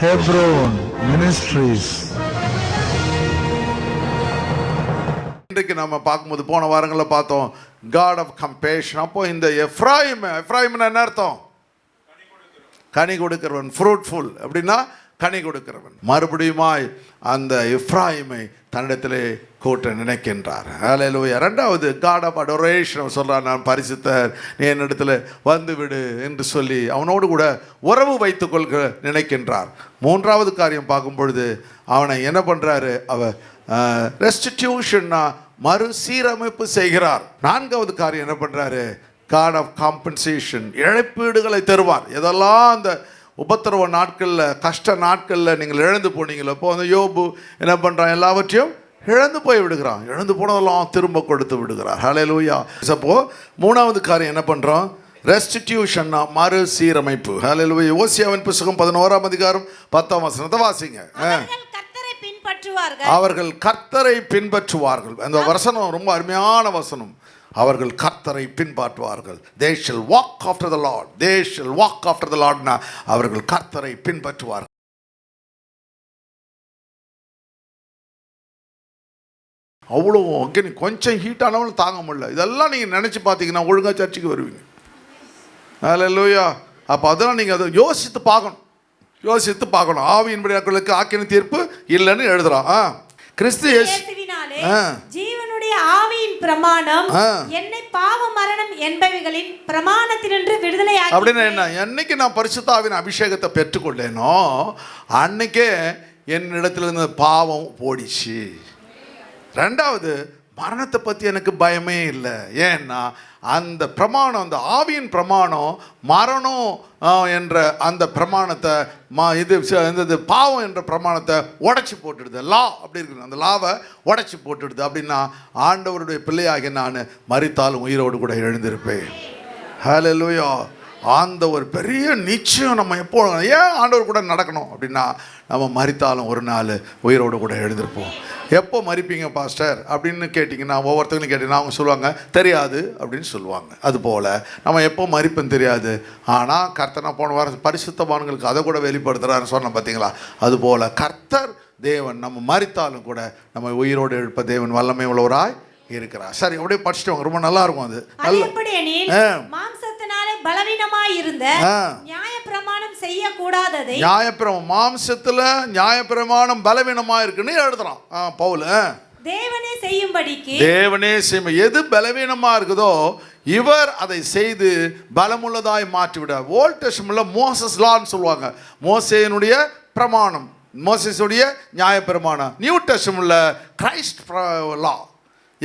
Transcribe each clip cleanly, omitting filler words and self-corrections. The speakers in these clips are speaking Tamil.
Hebron Ministries. இன்றைக்கு நம்ம பார்க்கும்போது போன வாரங்களில் பார்த்தோம் காட் ஆஃப் கம்பேஷன். அப்போ இந்த எஃப்ராயிம்னா என்ன அர்த்தம்? கனி கொடுக்கிறவன், ஃப்ரூட்ஃபுல் அப்படின்னா கனி கொடுக்கிறவன். மறுபடியுமாய் அந்த எஃப்ராயிமை தன்னிடத்திலே கூட்ட நினைக்கின்றார். ஹல்லேலூயா. ரெண்டாவது காட் ஆஃப் அடோரேஷன் சொல்கிறார், நான் பரிசுத்தர், நீ என்னிடத்தில் வந்து விடு என்று சொல்லி அவனோடு கூட உறவு வைத்துக்கொள்க நினைக்கின்றார். மூன்றாவது காரியம் பார்க்கும் பொழுது அவனை என்ன பண்ணுறாரு, ரெஸ்டிடியூஷன்னா மறுசீரமைப்பு செய்கிறார். நான்காவது காரியம் என்ன பண்ணுறாரு, காட் ஆஃப் காம்பன்சேஷன், இழப்பீடுகளை தருவார். எதெல்லாம் அந்த உபத்திரவ நாட்களில், கஷ்ட நாட்களில் நீங்கள் இழந்து போனீங்களோ, இப்போ அந்த யோபு என்ன பண்ணுறான், எல்லாவற்றையும் இழந்து போய் விடுகிறான். இழந்து போனதெல்லாம் திரும்ப கொடுத்து விடுகிறார். ஹல்லேலூயா. அப்போ மூணாவது காரியம் என்ன பண்ணுறோம், ரெஸ்டிடியூஷன்னா மறுசீரமைப்பு. ஹல்லேலூயா. ஓசியாவின் புத்தகம் 11ஆம் அதிகாரம் 10ஆம் வசனத்தை வாசிங்க. அவர்கள் கர்த்தரை பின்பற்றுவார்கள். அந்த வசனம் ரொம்ப அருமையான வசனம். அவர்கள் கர்த்தரை பின்பற்றுவார்கள். They shall walk after the Lord. They shall walk after the Lord. அவர்கள் கர்த்தரை பின்பற்றுவார்கள். அவ்வளோ கொஞ்சம் ஹீட் ஆனவங்களும் தாங்க முடியல. இதெல்லாம் நீங்கள் நினச்சி பார்த்தீங்கன்னா ஒழுங்காக சர்ச்சுக்கு வருவீங்க. ஹல்லேலூயா. அப்போ அதெல்லாம் நீங்கள் அதை யோசித்து பார்க்கணும். ஆவியின்படியாக்களுக்கு ஆக்கின தீர்ப்பு இல்லைன்னு எழுதுறான். கிறிஸ்து ஜீவனுடைய ஆவியின் பிரமாணம் என்னை பாவ மரணம் என்பவைகளின் பிரமாணத்தினின்று விடுதலை அப்படின்னு என்ன, என்னைக்கு நான் பரிசுத்த ஆவியின் அபிஷேகத்தை பெற்றுக்கொள்ளேனோ அன்னைக்கே என்னிடத்துல இருந்து பாவம் போடிச்சு. ரெண்டாவது, மரணத்தை பற்றி எனக்கு பயமே இல்லை. ஏன்னா அந்த பிரமாணம், அந்த ஆவியின் பிரமாணம் மரணம் என்ற அந்த பிரமாணத்தை இது பாவம் என்ற பிரமாணத்தை உடைச்சி போட்டுடுது. லா அப்படி இருக்குது, அந்த லாவை உடைச்சி போட்டுடுது. அப்படின்னா ஆண்டவருடைய பிள்ளையாகிய நான் மரித்தாலும் உயிரோடு கூட எழுந்திருப்பேன். ஹல்லேலூயா. அந்த ஒரு பெரிய நிச்சயம் நம்ம எப்போ, ஏன் ஆண்டவர் கூட நடக்கணும் அப்படின்னா, நம்ம மரித்தாலும் ஒரு நாள் உயிரோடு கூட எழுந்திருப்போம். எப்போ மறிப்பீங்க பாஸ்டர் அப்படின்னு கேட்டிங்கன்னா, ஒவ்வொருத்தங்களும் கேட்டிங்கன்னா அவங்க சொல்லுவாங்க தெரியாது அப்படின்னு சொல்லுவாங்க. அதுபோல் நம்ம எப்போ மறிப்பேன்னு தெரியாது. ஆனால் கர்த்தனை போன வாரம் பரிசுத்தவான்களுக்கு அதை கூட வெளிப்படுத்துகிறாருன்னு சொன்னோம் பார்த்தீங்களா. அதுபோல் கர்த்தர் தேவன் நம்ம மறித்தாலும் கூட நம்ம உயிரோடு எழுப்ப தேவன் வல்லமை உள்ளவராய் இருக்கிறார். சரி, அப்படியே படிச்சுட்டு ரொம்ப நல்லா இருக்கும். அது பலவீனமாய் இருந்த நியாயப்பிரமாணம் செய்யக்கூடாததை, மாம்சத்துல நியாயப்பிரமாணம் பலவீனமா இருக்குன்னு எழுதுறான் பவுல். தேவனே செய்யும்படிக்கு, தேவனே செய்யும், எது பலவீனமா இருக்குதோ இவர் அதை செய்து பலமுள்ளதாய் மாற்றிவிடார். ஓல்ட் டெஸ்டமென்ட்ல மோசஸ் லான்னு சொல்லுவாங்க, மோசேயினுடைய பிரமாணம், மோசேசுடைய நியாயப்பிரமாணம். நியூ டெஸ்டமென்ட்ல கிரைஸ்ட் லா,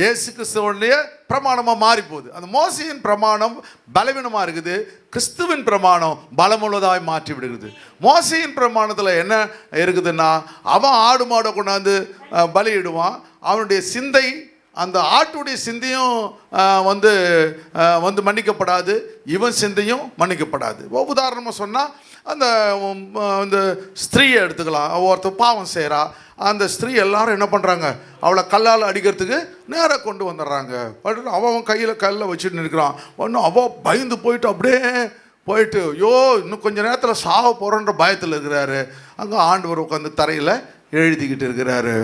இயேசு கிறிஸ்துவனுடைய பிரமாணமாக மாறி போகுது. அந்த மோசையின் பிரமாணம் பலவீனமாக இருக்குது, கிறிஸ்துவின் பிரமாணம் பலமுள்ளதாய் மாற்றி விடுகிறது. மோசையின் பிரமாணத்தில் என்ன இருக்குதுன்னா, அவன் ஆடு மாடை கொண்டாந்து பலியிடுவான். அவனுடைய சிந்தை, அந்த ஆட்டுடைய சிந்தையும் வந்து மன்னிக்கப்படாது, இவன் சிந்தையும் மன்னிக்கப்படாது. உதாரணமாக சொன்னால், அந்த ஸ்திரீயை எடுத்துக்கலாம். ஒருத்தர் பாவம் செய்கிறா, அந்த ஸ்திரீ எல்லாரும் என்ன பண்ணுறாங்க, அவளை கல்லால் அடிக்கிறதுக்கு நேராக கொண்டு வந்துடுறாங்க. அவன் கையில் கல்லை வச்சுட்டு நிற்கிறான். ஒன்றும் அவள் பயந்து போயிட்டு அப்படியே போயிட்டு, ஐயோ இன்னும் கொஞ்சம் நேரத்தில் சாக போகிறோன்ற பயத்தில் இருக்கிறாரு. அங்கே ஆண்டவர் உட்காந்து தரையில் எழுதிக்கிட்டு இருக்கிறாரு.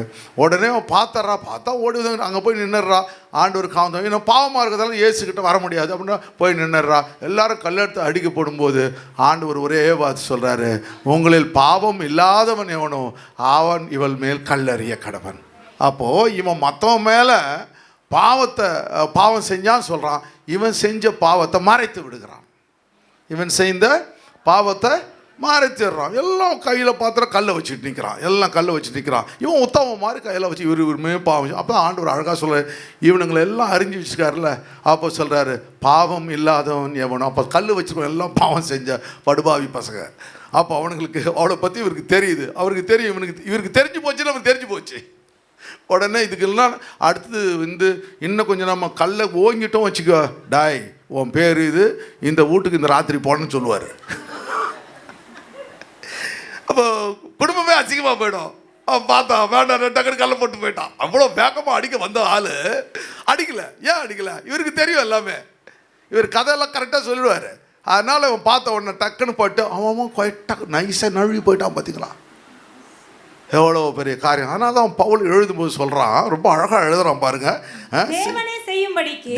உடனே அவன் பார்த்தா ஓடி அங்கே போய் நின்றுடுறா. ஆண்டவர் காந்தம், இன்னும் பாவமாக இருக்கிறதால இயேசுக்கிட்ட வர முடியாது அப்படின்னா போய் நின்றுடுறா. எல்லாரும் கல்லெடுத்து அடிக்கப்படும் போது ஆண்டவர் ஒரே வார்த்தை சொல்கிறாரு, உங்களில் பாவம் இல்லாதவன் எவனோ அவன் இவள் மேல் கல்லறிய கடவன். அப்போது இவன் மற்றவன் மேலே பாவம் செஞ்சான்னு சொல்கிறான். இவன் செஞ்ச பாவத்தை மறைத்து விடுகிறான். இவன் செய்த பாவத்தை மறைச்சிடுறான். எல்லாம் கையில் பாத்திரம் கல்லை வச்சுட்டு நிற்கிறான். இவன் உத்தமம் மாதிரி கையில் வச்சு இவருமே பாவம். அப்போ ஆண்டவர் அழகாக சொல்ல, இவனுங்களை எல்லாம் அறிஞ்சு வச்சுக்காருல்ல. அப்போ சொல்கிறாரு, பாவம் இல்லாதவன் எவனோ. அப்போ கல் வச்சுக்கோ, எல்லாம் பாவம் செஞ்ச படுபாவி பசங்க. அப்போ அவனுங்களுக்கு அவளை பற்றி இவருக்கு தெரியுது. அவருக்கு தெரியும், இவருக்கு தெரிஞ்சு போச்சுன்னு அவருக்கு தெரிஞ்சு போச்சு. உடனே இதுக்கெல்லாம் அடுத்தது இன்னும் கொஞ்சம் நம்ம கல்லை ஓங்கிட்டோம் வச்சுக்கோ, டாய் உன் பேர் இது, இந்த வீட்டுக்கு இந்த ராத்திரி போனேன்னு சொல்லுவார். அப்போ குடும்பமே அசிங்கமாக போயிடும். அவன் பார்த்தா வேண்டாம், டக்குனு கல்லை போட்டு போயிட்டான். அவ்வளோ வேகமாக அடிக்க வந்த ஆள் அடிக்கலை. ஏன் அடிக்கலை? இவருக்கு தெரியும் எல்லாமே. இவர் கதையெல்லாம் கரெக்டாக சொல்லிடுவார். அதனால் அவன் பார்த்த உடனே டக்குன்னு போட்டு அவன் குவைட்டாக நைஸாக நழுவி போயிட்டான். பார்த்திங்களா? எவ்வளோ பெரிய காரியம். அதனால தான் பவுல் எழுதும்போது சொல்கிறான், ரொம்ப அழகாக எழுதுறான் பாருங்க.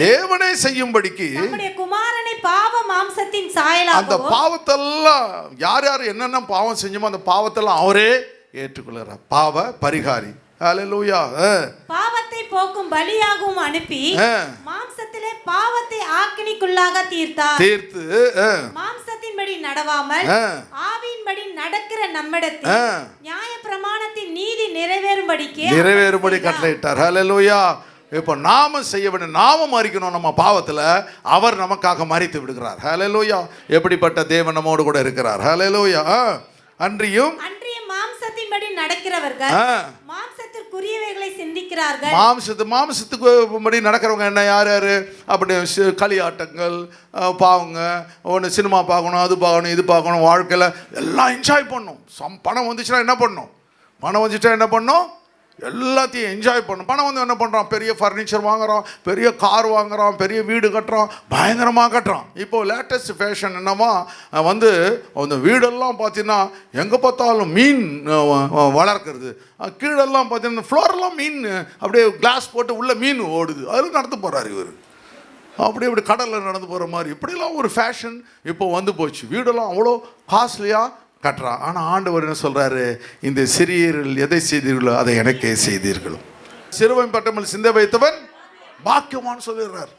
தேவனே செய்யும்படிக்கு நம்முடைய குமாரனை பாவ மாம்சத்தின் சாயலாகவும், அந்த பாவத்தெல்லாம் யார் யார் என்னென்ன பாவம் செஞ்சோமோ அந்த பாவத்தெல்லாம் அவரே ஏற்றுக்கொள்கிறார். பாவ பரிகாரி. ஹல்லேலூயா. பாவத்தை போக்கும் பலியாகவும் அனுப்பி மாம்சத்திலே பாவத்தை ஆக்கினிக்குள்ளாக தீர்த்து மாம்சத்தின்படி நடவாமல் ஆவியின்படி நடக்கிற நம்மிடத்தில் நியாயப்பிரமாணத்தின் நீதி நிறைவேறும்படி கட்டளையிட்டார். ஹல்லேலூயா. இப்போ நாம செய்ய வேண்டிய, நாம மறிக்கணும் நம்ம பாவத்தில், அவர் நமக்காக மறித்து விடுகிறார். ஹல்லேலூயா. எப்படிப்பட்ட தேவன் நம்மோடு கூட இருக்கிறார். ஹல்லேலூயா. அன்றியும் மாம்சத்தின்படி நடக்கிறவர்கள் மாம்சத்திற்குரியவைகளை சிந்திக்கிறார்கள். மாம்சத்துக்கு நடக்கிறவங்க என்ன, யார் யாரு? அப்படி களியாட்டங்கள், பாவங்க, ஒன்று சினிமா பார்க்கணும், அது பார்க்கணும், இது பார்க்கணும், வாழ்க்கையில் எல்லாம் என்ஜாய் பண்ணணும். பணம் வந்துச்சுன்னா என்ன பண்ணணும்? பணம் வந்துச்சுன்னா என்ன பண்ணணும்? எல்லாத்தையும் என்ஜாய் பண்ணணும். பணம் வந்து என்ன பண்ணுறான்? பெரிய ஃபர்னிச்சர் வாங்குறான், பெரிய கார் வாங்குறான், பெரிய வீடு கட்டுறான், பயங்கரமாக கட்டுறான். இப்போது லேட்டஸ்ட் ஃபேஷன் என்னமா வந்து அந்த வீடெல்லாம் பார்த்தீங்கன்னா எங்கே பார்த்தாலும் மீன் வளர்க்குறது, கீழெல்லாம் பார்த்தீங்கன்னா ஃப்ளோரெல்லாம் மீன், அப்படியே கிளாஸ் போட்டு உள்ளே மீன் ஓடுது. அதில் நடந்து போகிறார் இவர். அப்படி கடலில் நடந்து போகிற மாதிரி இப்படிலாம் ஒரு ஃபேஷன் இப்போ வந்து போச்சு. வீடெல்லாம் அவ்வளோ காஸ்ட்லியாக கட்டுறான். ஆனால் ஆண்டவர் என்ன சொல்கிறாரு? இந்த சிறியர்கள் எதை செய்தீர்களோ அதை எனக்கே செய்தீர்கள். சிறுவன் பட்டமல் சிந்தை வைத்தவன் பாக்கியமான்னு சொல்லிடுறார்.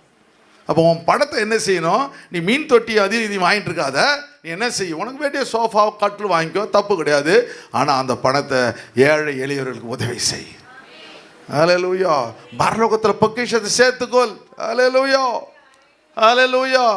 அப்போ உன் படத்தை என்ன செய்யணும்? நீ மீன் தொட்டி அது இது வாங்கிட்டு இருக்காத, நீ என்ன செய்யும்? உனக்கு வேண்டிய சோஃபா கட்டில் வாங்கிக்கோ, தப்பு கிடையாது. ஆனால் அந்த பணத்தை ஏழை எளியவர்களுக்கு உதவி செய். ஹல்லேலூயா. பரலோகத்தில் பொக்கிஷத்தை சேர்த்துக்கொள். ஹல்லேலூயா. ஹல்லேலூயா.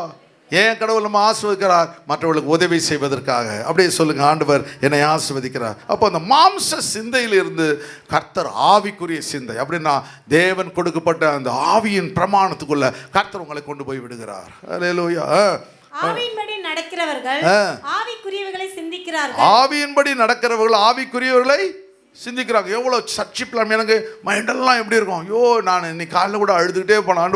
ஏன் கடவுள் நம்ம ஆசீர்வதிக்கிறார்? மற்றவர்களுக்கு உதவி செய்வதற்காக. அப்படியே சொல்லுங்க, ஆண்டவர் என்னை ஆசீர்வதிக்கிறார். அப்போ அந்த மாம்ச சிந்தையிலிருந்து கர்த்தர் ஆவிக்குரிய சிந்தை, அப்படின்னா தேவன் கொடுக்கப்பட்ட அந்த ஆவியின் பிரமாணத்துக்குள்ள கர்த்தர் உங்களை கொண்டு போய் விடுகிறார். ஹல்லேலூயா. ஆவியின்படி நடக்கிறவர்கள் ஆவிக்குரியவர்களை சிந்திக்கிறார்கள். ஆவியின்படி நடக்கிறவர்கள் ஆவிக்குரியவர்களை சிந்திக்கிறாங்க. எவ்வளோ சர்ச்சிப்லாம் எனக்கு மைண்டெல்லாம் எப்படி இருக்கும்? ஐயோ, நான் இன்னைக்கு காலையில் கூட அழுதுகிட்டே போனேன்.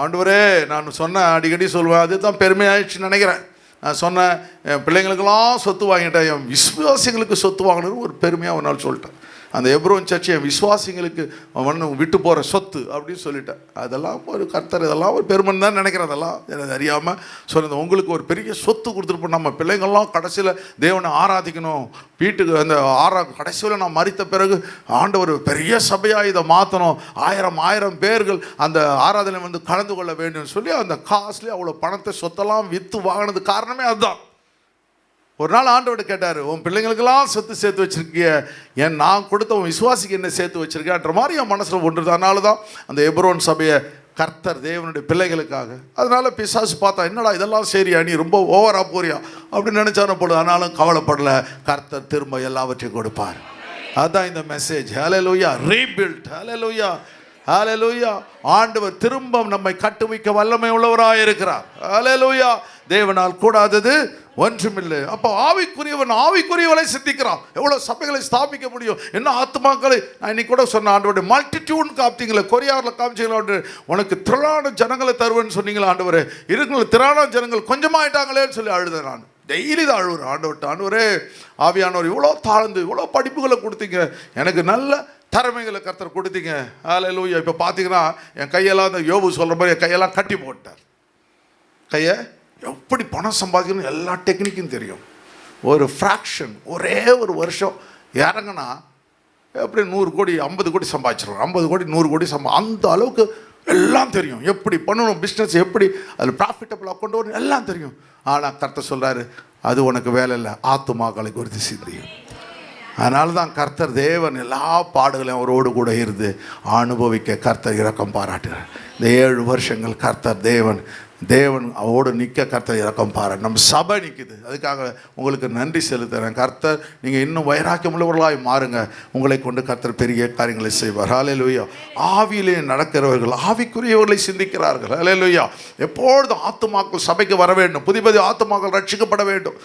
ஆண்டவரே நான் சொன்னேன், அடிக்கடி சொல்லுவேன், அதுதான் பெருமையாயிடுச்சுன்னு நினைக்கிறேன். நான் சொன்னேன், என் பிள்ளைங்களுக்கெல்லாம் சொத்து வாங்கிட்டேன், என் விசுவாசிகளுக்கு சொத்து வாங்கினது ஒரு பெருமையாக ஒரு நாள் சொல்லிட்டேன். அந்த எப்ரோன் சர்ச்சை என் விசுவாசிங்களுக்கு விட்டு போகிற சொத்து அப்படின்னு சொல்லிட்டேன். அதெல்லாம் ஒரு கர்த்தர், இதெல்லாம் ஒரு பெருமைன்னு தான் நினைக்கிறேன். அதெல்லாம் எனக்கு அறியாமல் சொன்னது. உங்களுக்கு ஒரு பெரிய சொத்து கொடுத்துருப்போம். நம்ம பிள்ளைங்கள்லாம் கடைசியில் தேவனை ஆராதிக்கணும். வீட்டுக்கு அந்த கடைசியில் நான் மரித்த பிறகு ஆண்டவர் பெரிய சபையாக இதை மாற்றணும், ஆயிரம் பேர்கள் அந்த ஆராதனை வந்து கலந்து கொள்ள வேண்டும் சொல்லி அந்த காஸ்ட்லி அவ்வளோ பணத்தை சொத்தெல்லாம் விற்று வாங்கினது காரணமே அதுதான். ஒரு நாள் ஆண்டவர்கிட்ட கேட்டார், உன் பிள்ளைங்களுக்கெல்லாம் சொத்து சேர்த்து வச்சிருக்கிய, ஏன் நான் கொடுத்த உன் விசுவாசிக்கு என்ன சேர்த்து வச்சிருக்கேன்ற மாதிரி என் மனசில் ஒன்று. அதனால தான் அந்த எப்ரோன் சபையை கர்த்தர் தேவனுடைய பிள்ளைகளுக்காக. அதனால பிசாசு பார்த்தா, என்னடா இதெல்லாம் சரியா, நீ ரொம்ப ஓவராக போறியா அப்படின்னு நினச்சான போடு. ஆனாலும் கவலைப்படலை, கர்த்தர் திரும்ப எல்லாவற்றையும் கொடுப்பார். அதுதான் இந்த மெசேஜ். ஹல்லேலூயா. ரீபில்ட். ஹல்லேலூயா. ஹல்லேலூயா. ஆண்டவர் திரும்ப நம்மை கட்டுவிக்க வல்லமை உள்ளவராக இருக்கிறார். ஹல்லேலூயா. தேவனால் கூடாதது ஒன்றுமில்லை. அப்போ ஆவிக்குரியவன் ஆவிக்குரியவளை சிந்திக்கிறான். எவ்வளோ சபைகளை ஸ்தாபிக்க முடியும், என்ன ஆத்மாக்களை. நான் இன்னைக்கு கூட சொன்ன, ஆண்டவருடைய மல்டிடியூட் காமிச்சிங்களே, கொரியாரில் காமிச்சிங்களா, உனக்கு திரளான ஜனங்களை தருவேன்னு சொன்னீங்களா ஆண்டவரே, இருக்கிற திரளான ஜனங்கள் கொஞ்சமாயிட்டாங்களேன்னு சொல்லி அழுதேன். நான் டெய்லி தான் அழுவுறேன் ஆண்டவர்கிட்ட. ஆண்டவரே, ஆவியானவர் இவ்வளோ தாழ்ந்து இவ்வளோ படிப்புகளை கொடுத்தீங்க, எனக்கு நல்ல திறமைகளை கர்த்தர் கொடுத்தீங்க. ஹல்லேலூயா. இப்போ பார்த்தீங்கன்னா என் கையெல்லாம் அந்த யோபு சொல்கிற மாதிரி என் கையெல்லாம் கட்டி போட்டார். கையை எப்படி பணம் சம்பாதிக்கணும் எல்லா டெக்னிக்கும் தெரியும். ஒரு ஃப்ராக்ஷன், ஒரே ஒரு வருஷம் இறங்கினா எப்படி 100 கோடி 50 கோடி சம்பாதிச்சிடும், 50 கோடி 100 கோடி அந்த அளவுக்கு எல்லாம் தெரியும். எப்படி பண்ணணும், பிஸ்னஸ் எப்படி அதில் ப்ராஃபிட்டபிளாக கொண்டு வரணும் எல்லாம் தெரியும். ஆனால் கர்த்தர் சொல்கிறாரு, அது உனக்கு வேலை இல்லை, ஆத்துமாக்களை குறித்து சிந்தியும். அதனால தான் கர்த்தர் தேவன் எல்லா பாடுகளையும் அவரோடு கூட இருந்து அனுபவிக்க கர்த்தர் இரக்கம் பாராட்டுகிறார். இந்த 7 வருஷங்கள் கர்த்தர் தேவன் அவரோடு நிற்க கர்த்தர் இரக்கம் பாரு. நம்ம சபை நிற்குது, அதுக்காக உங்களுக்கு நன்றி செலுத்துகிறேன். கர்த்தர் நீங்கள் இன்னும் வைராக்கியம் உள்ளவர்களாய் மாறுங்க, உங்களை கொண்டு கர்த்தர் பெரிய காரியங்களை செய்வார். ஹல்லேலூயா. ஆவியிலே நடக்கிறவர்கள் ஆவிக்குரியவர்களை சிந்திக்கிறார்கள். ஹல்லேலூயா. எப்பொழுதும் ஆத்துமாக்கள் சபைக்கு வர வேண்டும், புதிய ஆத்துமாக்கள் ரட்சிக்கப்பட வேண்டும்.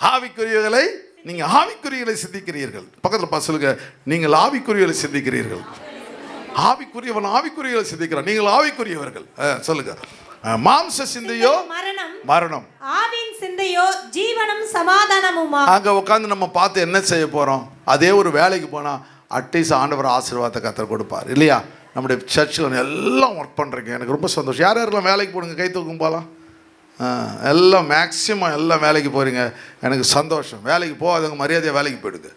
ஆவிக்குரியவர்களை நீங்கள் ஆவிக்குரியவர்களை சிந்திக்கிறீர்கள். பக்கத்தில் சொல்லுங்க, நீங்கள் ஆவிக்குரியவர்களை சிந்திக்கிறீர்கள். ஆவிக்குரியவன் ஆவிக்குரியவர்களை சிந்திக்கிறான், நீங்கள் ஆவிக்குரியவர்கள். சொல்லுங்க. மாம்ச சிந்தையோ மரணம், ஆவியின் சிந்தையோ ஜீவனும் சமாதானமுமா. அங்க உட்கார்ந்து நம்ம பார்த்து என்ன செய்ய போறோம்? அதே ஒரு வேலைக்கு போனால் அட்லீஸ்ட் ஆண்டவர் ஆசீர்வாதத்தை கர்த்தர் கொடுப்பார் இல்லையா? நம்முடைய சர்ச்சில் எல்லாம் ஒர்க் பண்ணுறீங்க, எனக்கு ரொம்ப சந்தோஷம். யார் யாரெல்லாம் வேலைக்கு போடுங்க, கை தூக்கும் போகலாம். எல்லாம் மேக்ஸிமம் எல்லாம் வேலைக்கு போகிறீங்க, எனக்கு சந்தோஷம். வேலைக்கு போகாதவங்க மரியாதையாக வேலைக்கு போயிடுது.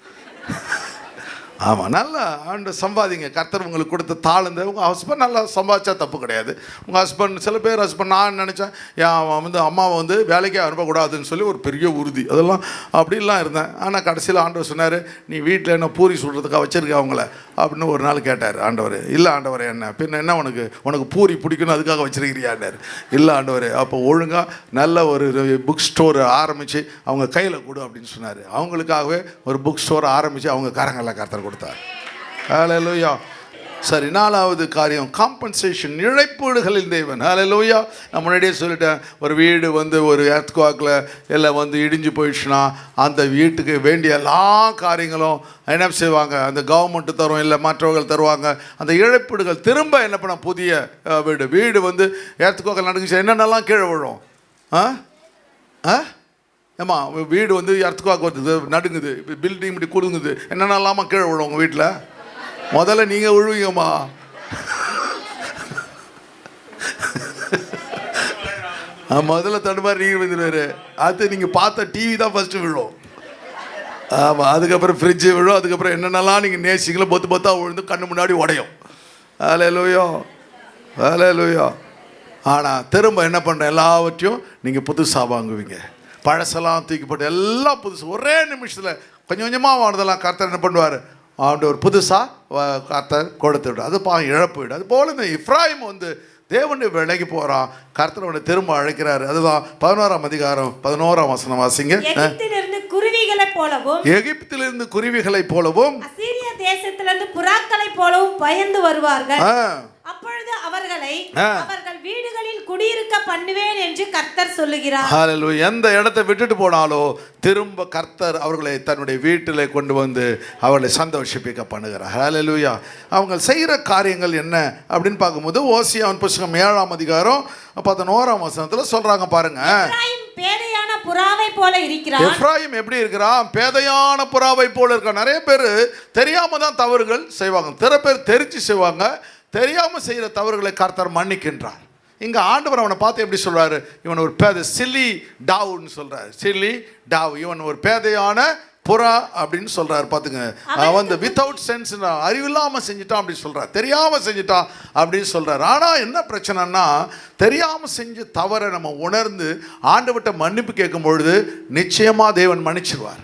ஆமாம், நல்லா ஆண்டு சம்பாதிங்க. கர்த்தர் உங்களுக்கு கொடுத்த தாழ்ந்து உங்கள் ஹஸ்பண்ட் நல்லா சம்பாதிச்சா தப்பு கிடையாது. உங்கள் ஹஸ்பண்ட், சில பேர் ஹஸ்பண்ட், நான் நினச்சேன் என் அம்மாவை வேலைக்கே அனுப்பக்கூடாதுன்னு சொல்லி ஒரு பெரிய உறுதி, அதெல்லாம் அப்படிலாம் இருந்தேன். ஆனால் கடைசியில் ஆண்டவர் சொன்னார், நீ வீட்டில் என்ன பூரி சுடுறதுக்காக வச்சுருக்க அவங்கள அப்படின்னு ஒரு நாள் கேட்டார் ஆண்டவர். இல்லை ஆண்டவர், என்ன பின்ன என்ன உனக்கு பூரி பிடிக்கணும் அதுக்காக வச்சுருக்கிறியாண்டார். இல்லை ஆண்டவர், அப்போ ஒழுங்காக நல்ல ஒரு புக் ஸ்டோர் ஆரம்பித்து அவங்க கையில் கொடு அப்படின்னு சொன்னார். அவங்களுக்காகவே ஒரு புக் ஸ்டோர் ஆரம்பித்து அவங்க காரங்களில் கர்த்தர் கொடுத்தார். ஹல்லேலூயா. சரி, 4வது காரியம் காம்பன்சேஷன், இழப்பீடுகளின் தேவன். ஹல்லேலூயா. நான் முன்னாடியே சொல்லிட்டேன், ஒரு வீடு ஒரு எர்த்குவாக்கில் எல்லாம் இடிஞ்சு போயிடுச்சுன்னா அந்த வீட்டுக்கு வேண்டிய எல்லா காரியங்களும் என்ன செய்வாங்க, அந்த கவர்மெண்ட்டு தரும், இல்லை மற்றவர்கள் தருவாங்க. அந்த இழப்பீடுகள் திரும்ப என்ன பண்ண, புதிய வீடு எர்த்குவாக்கில் நடந்துச்சு, என்னென்னலாம் கீழே விழும். ஏம்மா வீடு எர்த்குவாக் வருது, நடுங்குது, இப்போ பில்டிங் இப்படி கொடுங்குது, என்னென்னலாமா கீழே விழும் உங்கள் வீட்டில்? முதல்ல நீங்கள் விழுவீங்கம்மா. முதல்ல தடுமாறி நீங்கள் விழுந்துருவாரு. அது நீங்கள் பார்த்த டிவி தான் ஃபஸ்ட்டு விழும். ஆமாம், அதுக்கப்புறம் ஃப்ரிட்ஜு விழும், அதுக்கப்புறம் என்னென்னலாம் நீங்கள் நேசிங்களோ பொத்தாக விழுந்து கண்ணு முன்னாடி உடையும். ஹல்லேலூயா, ஹல்லேலூயா. ஆனால் திரும்ப என்ன பண்ணுற, எல்லாவற்றையும் நீங்கள் புதுசாக வாங்குவீங்க. பழசெல்லாம் தூக்கி போட்டு எல்லாம் புதுசு ஒரே நிமிஷத்தில் கொஞ்சம் கொஞ்சமாக வாங்கினதெல்லாம் கர்த்தர் என்ன பண்ணுவார், ஒரு புதுசாக கர்த்தர் கொடுத்து விடும். அது இழப்பு வீடு. அது போல் இந்த எப்ராயிம் தேவனுடைய விலைக்கு போகிறான், கர்த்தரோட திரும்ப அழைக்கிறாரு. அதுதான் 11ஆம் அதிகாரம் 11ஆம் வசனம் வாசிங்க. எகிப்திலிருந்து குருவிகளைப் போலவும் அசீரியா தேசத்திலிருந்து புறாக்களைப் போலவும் பயந்து வருவார்கள். அப்பொழுது அவர்களை அவர்கள் வீடுகளில் குடியிருக்க பண்ணுவேன் என்று கர்த்தர் சொல்லுகிறார். ஹல்லேலூயா. எந்த இடத்தை விட்டுட்டு போனாலோ திரும்ப கர்த்தர் அவர்களை தன்னுடைய வீட்டில் கொண்டு அவர்களை சந்தோஷிப்பிக்க பண்ணுகிறார். ஹல்லேலூயா. அவங்க செய்கிற காரியங்கள் என்ன அப்படின்னு பார்க்கும்போது ஓசியாவின் புத்தகம் 7ஆம் அதிகாரம் 11ஆம் வசனத்தில் சொல்றாங்க பாருங்க. பேதையான புறாவை போல இருக்கிறான். எப்ராயிம் எப்படி இருக்கிறான்? பேதையான புறாவை போல இருக்கான். நிறைய பேர் தெரியாம தான் தவறுகள் செய்வாங்க, சில பேர் தெரிஞ்சு செய்வாங்க. தெரியாம செய்யற தவறுகளை கர்த்தர் மன்னிக்கின்றார். இங்க ஆண்டவர் அவனை பார்த்து எப்படி சொல்றாரு, இவன் ஒரு பேதை, சில்லி டாவ்னு சொல்றாரு. சில்லி டாவ், இவன் ஒரு பேதையான புறா அப்படின்னு சொல்றாரு. பாத்துங்க, வித்தவுட் சென்ஸ், அறிவில்லாம செஞ்சுட்டான் அப்படின்னு சொல்றாரு, தெரியாம செஞ்சுட்டான் அப்படின்னு சொல்றாரு. ஆனா என்ன பிரச்சனைன்னா, தெரியாம செஞ்ச தவறை நம்ம உணர்ந்து ஆண்டவர்கிட்ட மன்னிப்பு கேட்கும் பொழுது நிச்சயமா தேவன் மன்னிச்சிருவார்.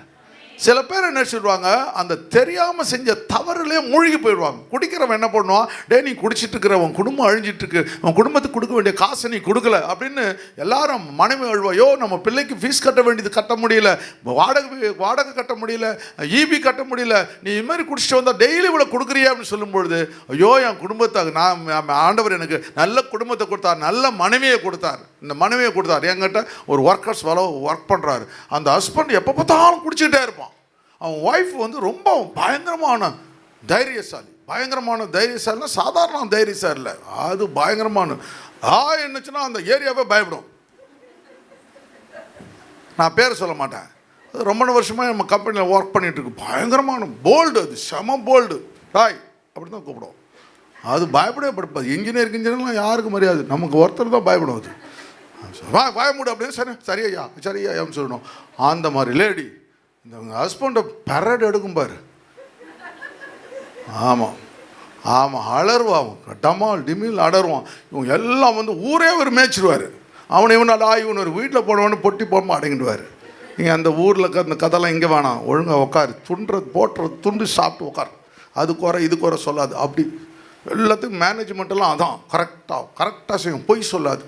சில பேர் என்ன சொல்லுவாங்க, அந்த தெரியாமல் செஞ்ச தவறுலேயே மூழ்கி போயிடுவாங்க. குடிக்கிறவன் என்ன பண்ணுவான், நீ குடிச்சிட்டு இருக்கிற, உன் குடும்பம் அழிஞ்சிட்டு இருக்கு, உன் குடும்பத்துக்கு கொடுக்க வேண்டிய காசை நீ கொடுக்கல அப்படின்னு எல்லாரும் மனைவி அழுவாயோ, நம்ம பிள்ளைக்கு ஃபீஸ் கட்ட வேண்டியது கட்ட முடியல, வாடகை கட்ட முடியல, ஈபி கட்ட முடியல, நீ இது மாதிரி குடிச்சிட்டு வந்தால் டெய்லி இவ்வளோ கொடுக்குறியா அப்படின்னு சொல்லும்பொழுது, ஐயோ என் குடும்பத்தை ஆண்டவர் எனக்கு நல்ல குடும்பத்தை கொடுத்தார், நல்ல மனைவியை கொடுத்தார். இந்த மனைவியை கொடுத்தார். என்கிட்ட ஒரு ஒர்க்கர்ஸ் ஒர்க் பண்ணுறாரு. அந்த ஹஸ்பண்ட் எப்போ பார்த்தாலும் குடிச்சிக்கிட்டே இருப்பான். அவன் ஒய்ஃப் ரொம்ப பயங்கரமான தைரியசாலி. பயங்கரமான தைரியசாலினா சாதாரண தைரியசாலி இல்லை, அது பயங்கரமான என்னச்சுன்னா அந்த ஏரியாவே பயப்படும். நான் பேர் சொல்ல மாட்டேன், அது ரொம்ப வருஷமாக நம்ம கம்பெனியில் ஒர்க் பண்ணிட்டு இருக்கு. பயங்கரமான போல்டு, அது செம போல்டு டாய் அப்படி தான் கூப்பிடும். அது பயப்படவே படுப்பாது. இன்ஜினியர்லாம் யாருக்கு மரியாதை, நமக்கு ஒருத்தர் தான் பயப்படும். அது பயமுடு அப்படின்னு சரியா சரியான்னு சொல்லணும். அந்த மாதிரி லேடி இந்த ஹஸ்பண்டை பெரட் எடுக்கும் பாரு. ஆமாம் ஆமாம், அலருவான், டமால் டிமில் அடருவான். இவங்க எல்லாம் ஊரே ஒரு மேய்ச்சிடுவார். இவன் ஒரு வீட்டில் போனவொன்னு பொட்டி போகாமல் அடங்கிடுவார். நீங்கள் அந்த ஊரில் அந்த கதைலாம் இங்கே வேணாம், ஒழுங்காக உட்காரு, போட்டுறது துண்டு சாப்பிட்டு உட்காரு, அது குறை இது குறை சொல்லாது. அப்படி எல்லாத்துக்கும் மேனேஜ்மெண்ட்டெல்லாம் அதான் கரெக்டாக செய்யும், பொய் சொல்லாது,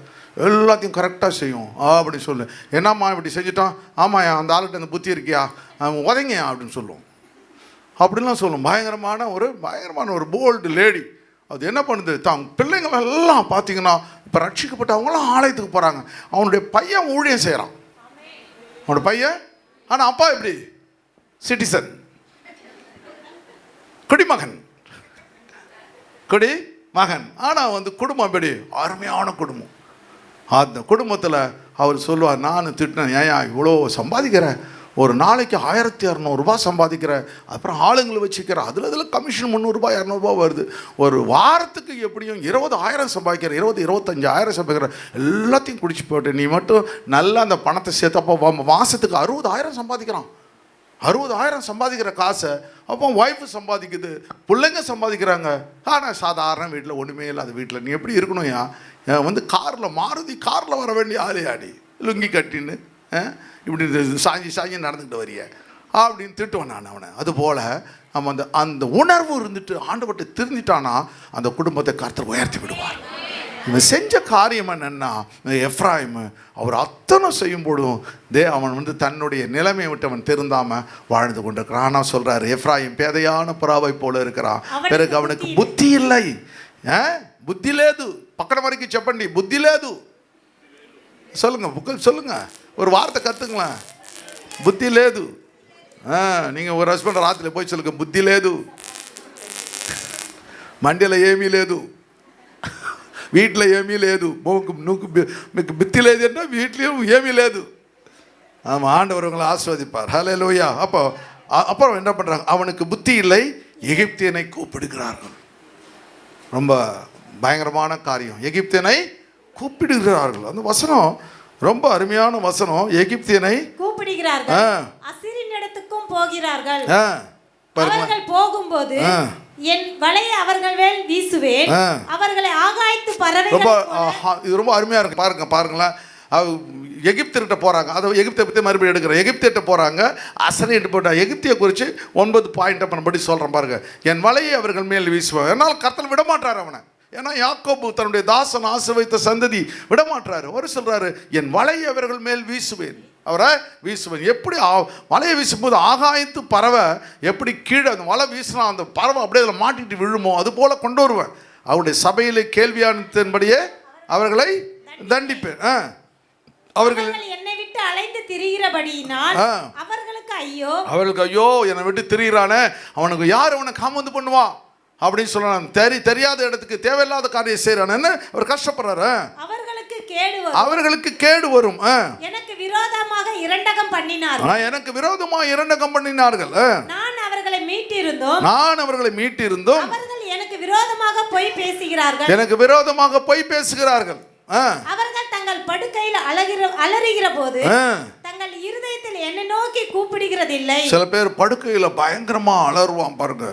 எல்லாத்தையும் கரெக்டாக செய்யும் அப்படின்னு சொல்லு. என்னம்மா இப்படி செஞ்சுட்டான், ஆமாம் அந்த ஆளுகிட்ட அந்த புத்தி இருக்கியா, அவன் உதங்கியா அப்படின்னு சொல்லுவோம். அப்படிலாம் சொல்லும். பயங்கரமான ஒரு போல்டு லேடி. அது என்ன பண்ணுது, தான் பிள்ளைங்கள் எல்லாம் பார்த்தீங்கன்னா இப்போ ரட்சிக்கப்பட்டவங்களாம் ஆலயத்துக்கு போகிறாங்க. அவனுடைய பையன் ஊழியம் செய்கிறான், அவனோட பையன். ஆனால் அப்பா எப்படி சிட்டிசன், குடிமகன். ஆனால் குடும்பம் எப்படி அருமையான குடும்பம். அந்த குடும்பத்தில் அவர் சொல்லுவார், நான் திட்டினேன், ஏன் இவ்வளோ சம்பாதிக்கிறேன், ஒரு நாளைக்கு 1600 சம்பாதிக்கிற, அப்புறம் ஆளுங்களை வச்சுக்கிற, அதில் கமிஷன் 300 200 வருது. ஒரு வாரத்துக்கு எப்படியும் 20,000 சம்பாதிக்கிற, 25,000 சம்பாதிக்கிற, எல்லாத்தையும் குடிச்சு போட்டு நீ மட்டும் நல்லா அந்த பணத்தை சேர்த்து. அப்போ மாதத்துக்கு 60,000 சம்பாதிக்கிறான். 60,000 சம்பாதிக்கிற காசை அப்போ ஒய்ஃபு சம்பாதிக்குது, பிள்ளைங்க சம்பாதிக்கிறாங்க. ஆனால் சாதாரண வீட்டில் ஒன்றுமே இல்லாத வீட்டில் நீ எப்படி இருக்கணும்யா? காரில் மாருதி காரில் வர வேண்டிய ஆடி லுங்கி கட்டின்னு இப்படி சாஞ்சி நடந்துக்கிட்டு வரிய அப்படின்னு திட்டுவேன் நான் அவனை. அதுபோல் நம்ம அந்த உணர்வு இருந்துட்டு ஆண்டவர்கிட்ட திருந்திட்டானா அந்த குடும்பத்தை கர்த்தர் உயர்த்தி விடுவார். இவன் செஞ்ச காரியம் என்னன்னா, எப்ராயிம் அவர் அத்தனை செய்யும்போதும் அவன் தன்னுடைய நிலைமையை விட்டு அவன் திருந்தாமல் வாழ்ந்து கொண்டிருக்கிறான். ஆனால் சொல்கிறார், எப்ராயிம் பேதையான புறாவை போல இருக்கிறான், பிறகு அவனுக்கு புத்தி இல்லை. புத்தி லேது పక్కన వరకు చెప్పండి, புத்தி லேது சொல்லுங்க, புக்கள் சொல்லுங்க, ஒரு வார்த்தை கற்றுங்களேன், புத்தி லேது. நீங்கள் ஒரு ஹஸ்பண்ட் ராத்திரி போய் சொல்லுங்க, புத்தி லேது, మండల ఏమీ లేదు, వీటిలో ఏమీ లేదు, మీకు బిత్తి లేదు అంటే వీటిలో ఏమీ లేదు. ஆமாம், ஆண்டவர் உங்களை ஆசீர்வதிப்பார். ஹல்லேலூயா. அப்புறம் என்ன பண்ணுறாங்க? அவனுக்கு புத்தி இல்லை, எகிப்தியனை கூப்பிடுகிறார்கள். ரொம்ப பயங்கரமான காரியம், எகிப்தியனை கூப்பிடுகிறார்கள். அந்த வசனம் ரொம்ப அருமையான வசனம். எகிப்தியனை கூப்பிடுகிறார்கள், அசீரியனிடத்துக்கும் போகிறார்கள். அவர்கள் போகும்போது என் வலையை அவர்கள் மேல் வீசுவேன், அவர்களை ஆகாயத்து பறவைகள். இது ரொம்ப அருமையா இருக்கு. பாருங்களேன், எகிப்திட்ட போகிறாங்க. அதை எகிப்தை பற்றி மறுபடியும் எடுக்கிறேன். எகிப்திட்ட போகிறாங்க, அசரியன்ட்டு போட்டால் எகிப்தியை குறித்து 9 பாயிண்ட் படி சொல்கிறேன் பாருங்க. என் வலையை அவர்கள் மேல் வீசுவேன். என்னால் கர்த்தர் விடமாட்டார் அவனை. ஏன்னா யாக்கோபு தன்னுடைய தாசன் ஆசீர்வதித்த சந்ததி விடமாட்டாரு. அவர் சொல்கிறாரு, என் வலையை அவர்கள் மேல் வீசுவேன், அவரை வீசுவேன். எப்படி வலையை வீசும்போது ஆகாயத்து பறவை எப்படி கீழே அந்த வலை வீசினா அந்த பறவை அப்படியே அதில் மாட்டிட்டு விழுமோ அது போல கொண்டு வருவேன். அவருடைய சபையிலே கேள்வியானத்தின்படியே அவர்களை தண்டிப்பேன். அவர்கள் என்னை விட்டு அலைந்து திரிகிறபடியினால் அவர்களுக்கு ஐயோ, என்னை விட்டு திரிகிறானே, அவனுக்கு யார் அவனை காமந்து பண்ணுவான் அப்படின்னு சொல்லலாம். தெரியாத இடத்துக்கு தேவையில்லாத காரியம் செய்யறானு அவர் கஷ்டப்படுறாரு. அவர்களுக்கு கேடு வரும். எனக்கு விரோதமாக இரண்டகம் பண்ணினார்கள். நான் அவர்களை மீட்டிருந்தோம். அவர்கள் எனக்கு விரோதமாக பொய் பேசுகிறார்கள். அவர்கள் தங்கள் படுக்கையில் அலறுகிற போது தங்கள் இருதயத்தில் என்னை நோக்கி கூப்பிடுகிறதில்லை. சில பேர் படுக்கையில் பயங்கரமா அலறுவான் பாருங்க.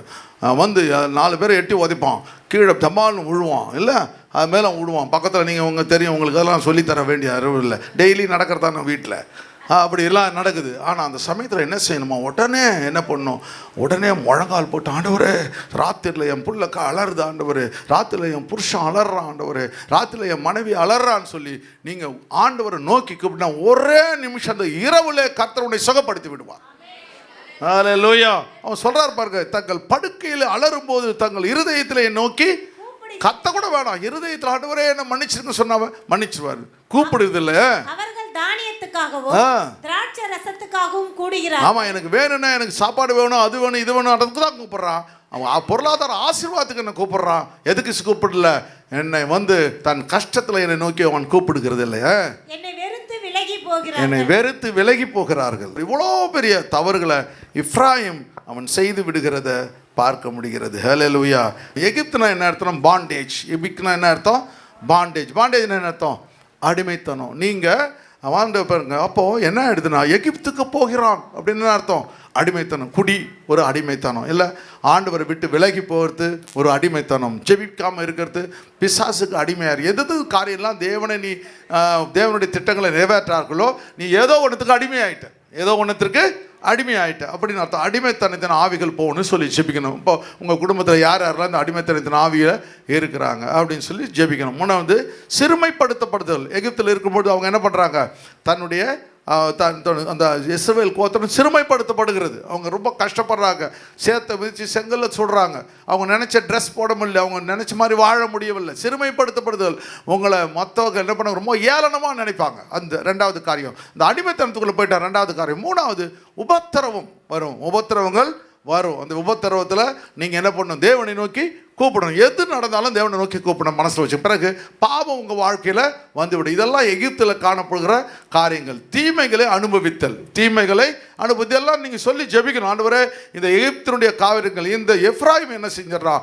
4 பேரை எட்டி உதைப்பான், கீழே தம்மால்னு விழுவான், இல்லை அது மேலே விழுவான். பக்கத்தில் நீங்கள் தெரியும், உங்களுக்கு அதெல்லாம் சொல்லித்தர வேண்டிய அறிவு இல்லை, டெய்லி நடக்கிறதான வீட்டில் அப்படி எல்லாம் நடக்குது. ஆனால் அந்த சமயத்தில் என்ன செய்யணுமா, உடனே என்ன பண்ணணும், உடனே முழங்கால் போட்டு, ஆண்டவரே ராத்திரியில் என் புள்ளக்கா அலறுது, ஆண்டவர் ராத்திரியில் என் புருஷன் அலறான், ஆண்டவர் ராத்திரியில் என் மனைவி அலறான்னு சொல்லி நீங்கள் ஆண்டவரை நோக்கி கூப்பிட்டா ஒரே நிமிஷம் அந்த இரவுல கர்த்தர் சுகப்படுத்தி விடுவார். ஹல்லேலூயா. அவன் சொல்றார் பாருங்க, தங்கள் படுக்கையில் அலறும் போது தங்கள் இருதயத்தில் நோக்கி கத்த கூட வேணாம், இருதயத்தில் ஆண்டவரே என்ன மன்னிச்சிருன்னு சொன்னாவ மன்னிச்சுவாரு. கூப்பிடுது இல்ல, திராட்சை ரசத்துக்காகவும் கூடுகிறார். ஆமா, எனக்கு வேணும்னா, எனக்கு சாப்பாடு வேணும், அது வேணும், இது வேணும், அதுக்கு தான் கூப்பிடுறான். அவன் பொருளாதார ஆசீர்வாதத்துக்கு என்ன கூப்பிடுறான். எதுக்கு கூப்பிடல, என்னை தன் கஷ்டத்துல என்னை நோக்கி அவன் கூப்பிடுகிறது இல்லையா, என்னை வெறுத்து விலகி போகிறார்கள். இவ்வளோ பெரிய தவறுகளை எப்ராயிம் அவன் செய்து விடுகிறத பார்க்க முடிகிறது. ஹல்லேலூயா. எகிப்துனா என்ன அர்த்தம்? பாண்டேஜ். எகிப்துனா என்ன அர்த்தம்? பாண்டேஜ். பாண்டேஜ்னா என்ன அர்த்தம்? அடிமைத்தனம். நீங்கள் வாழ்ந்து பாருங்க. அப்போது என்ன ஆயிடுதுன்னா, எகிப்துக்கு போகிறான் அப்படின்னு அர்த்தம் அடிமைத்தனம். குடி ஒரு அடிமைத்தனம், இல்லை ஆண்டவரை விட்டு விலகி போகிறது ஒரு அடிமைத்தனம், ஜெபிக்காமல் இருக்கிறது, பிசாசுக்கு அடிமையார். எது காரியம்லாம் தேவனுடைய திட்டங்களை நிறைவேற்றார்களோ நீ ஏதோ ஒன்றுத்துக்கு அடிமையாயிட்ட அப்படின்னு அர்த்தம். அடிமைத்தனத்தின் ஆவிகள் போகணும்னு சொல்லி ஜெபிக்கணும். இப்போ உங்கள் குடும்பத்தில் யாரெல்லாம் இந்த அடிமைத்தனத்தின் ஆவியில் இருக்கிறாங்க அப்படின்னு சொல்லி ஜெபிக்கணும். முன்ன சிறுமைப்படுத்தப்படுதல். எகிப்தில் இருக்கும்போது அவங்க என்ன பண்ணுறாங்க, தன்னுடைய அந்த இஸ்ரவேல் கோத்திரம் சிறுமைப்படுத்தப்படுகிறது. அவங்க ரொம்ப கஷ்டப்படுறாங்க, சேத்தை மிதித்து செங்கல்ல சுடுறாங்க, அவங்க நினச்ச ட்ரெஸ் போட முடியல, அவங்க நினச்ச மாதிரி வாழ முடியவில்லை. சிறுமைப்படுத்தப்படுதல். உங்களை மற்றவங்க என்ன பண்ண ரொம்ப ஏளனமாக நினைப்பாங்க. அந்த 2வது காரியம். இந்த அடிமைத்தனத்துக்குள்ளே போயிட்டார். 2வது காரியம். 3வது உபத்திரவம் வரும். உபத்திரவங்கள் வரும். அந்த உபத்திரவத்தில் நீங்கள் என்ன பண்ணணும், தேவனை நோக்கி கூப்பிடணும். எது நடந்தாலும் தேவனை நோக்கி கூப்பிடணும் மனசில் வச்சு. பிறகு பாவம் உங்கள் வாழ்க்கையில் வந்துவிடும். இதெல்லாம் எகிப்தில் காணப்படுகிற காரியங்கள். தீமைகளை அனுபவித்தல், தீமைகளை இதெல்லாம் நீங்கள் சொல்லி ஜெபிக்கணும். ஆண்டவரே, இந்த எகிப்தினுடைய காரியங்கள், இந்த எப்ராயிம் என்ன செஞ்சிடறான்,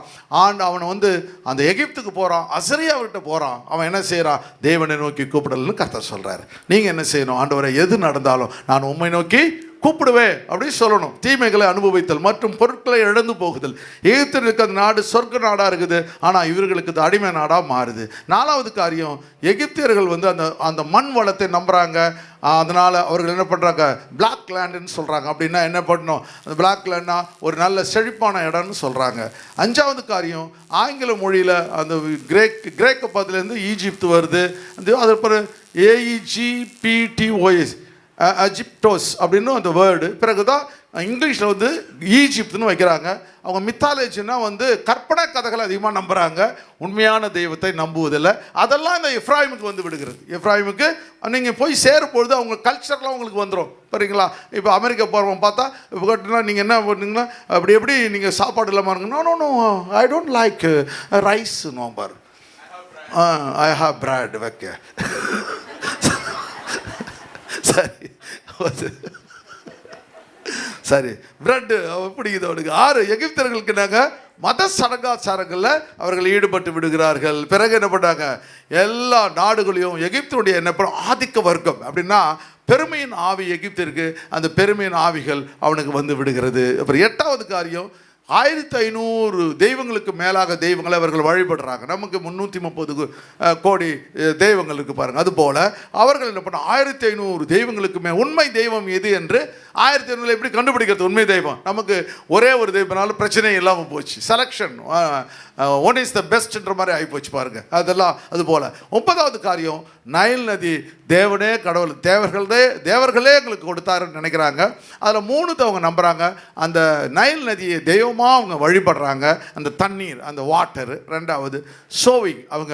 அவனை வந்து அந்த எகிப்துக்கு போகிறான், அசரியாவிட்ட போகிறான், அவன் என்ன செய்கிறான், தேவனை நோக்கி கூப்பிடலன்னு கர்த்தர் சொல்கிறார். நீங்கள் என்ன செய்யணும், ஆண்டவரே எது நடந்தாலும் நான் உம்மை நோக்கி கூப்பிடுவேன் அப்படின்னு சொல்லணும். தீமைகளை அனுபவித்தல் மற்றும் பொருட்களை இழந்து போகுதல். எகிப்திற்கு அந்த நாடு சொர்க்க நாடாக இருக்குது, ஆனால் இவர்களுக்கு அது அடிமை நாடாக மாறுது. 4வது காரியம், எகிப்தியர்கள் வந்து அந்த மண் வளத்தை நம்புகிறாங்க. அதனால் அவர்கள் என்ன பண்ணுறாங்க, பிளாக் லேண்டுன்னு சொல்கிறாங்க. அப்படின்னா என்ன பண்ணணும், அந்த பிளாக் லேண்ட்னா ஒரு நல்ல செழிப்பான இடம்னு சொல்கிறாங்க. 5வது காரியம், ஆங்கில மொழியில் அந்த கிரேக்க பதத்துலேருந்து ஈஜிப்து வருது. அது பிறகு AEGPTOS அஜிப்டோஸ் அப்படின்னு அந்த வேர்டு. பிறகு தான் இங்கிலீஷில் வந்து ஈஜிப்துன்னு வைக்கிறாங்க. அவங்க மித்தாலஜின்னா வந்து கற்பனை கதைகளை அதிகமாக நம்புகிறாங்க, உண்மையான தெய்வத்தை நம்புவதில்லை. அதெல்லாம் இந்த எப்ராயிமுக்கு வந்து விடுகிறது. எப்ராயிமுக்கு நீங்கள் போய் சேரும்பொழுது அவங்க கல்ச்சர்லாம் உங்களுக்கு வந்துடும். சரிங்களா? இப்போ அமெரிக்கா போகிறவங்க பார்த்தா இப்போ கேட்டிங்கன்னா நீங்கள் என்ன பண்ணீங்கன்னா, அப்படி எப்படி நீங்கள் சாப்பாடு இல்லாமல் இருங்கன்னா, no no I don't like rice நோம்பர், ஐ ஹாவ் பிரெட் வைக்க. சரி பிரெட் பிடிக்குது அவனுக்கு. 6 எகிப்தியர்களுக்கு நாங்கள் மத சடங்காச்சாரங்களில் அவர்கள் ஈடுபட்டு விடுகிறார்கள். பிறகு என்ன பண்ணாங்க, எல்லா நாடுகளையும் எகிப்தினுடைய என்ன பண்ண ஆதிக்க வர்க்கம் அப்படின்னா பெருமையின் ஆவி எகிப்திற்கு, அந்த பெருமையின் ஆவிகள் அவனுக்கு வந்து விடுகிறது. அப்புறம் 8வது காரியம், 1500 தெய்வங்களுக்கு மேலாக தெய்வங்களை அவர்கள் வழிபடுறாங்க. நமக்கு 330 கோடி தெய்வங்கள் இருக்குது பாருங்கள். அதுபோல் அவர்கள் என்ன பண்ண 1500 தெய்வங்களுக்குமே உண்மை தெய்வம் எது என்று 1500 எப்படி கண்டுபிடிக்கிறது உண்மை தெய்வம்? நமக்கு ஒரே ஒரு தெய்வனால பிரச்சனை இல்லாமல் போச்சு. செலெக்ஷன் ஒன் இஸ் த பெஸ்ட்ன்ற மாதிரி ஆகி போச்சு பாருங்கள். அதெல்லாம் அதுபோல் 9வது காரியம், நைல் நதி தேவனே கடவுள், தேவர்களே எங்களுக்கு கொடுத்தாருன்னு நினைக்கிறாங்க. அதில் 3 அவங்க நம்புகிறாங்க. அந்த நைல் நதியை தெய்வமாக அவங்க வழிபடுறாங்க, அந்த தண்ணீர், அந்த வாட்டர். 2வது சோவிங், அவங்க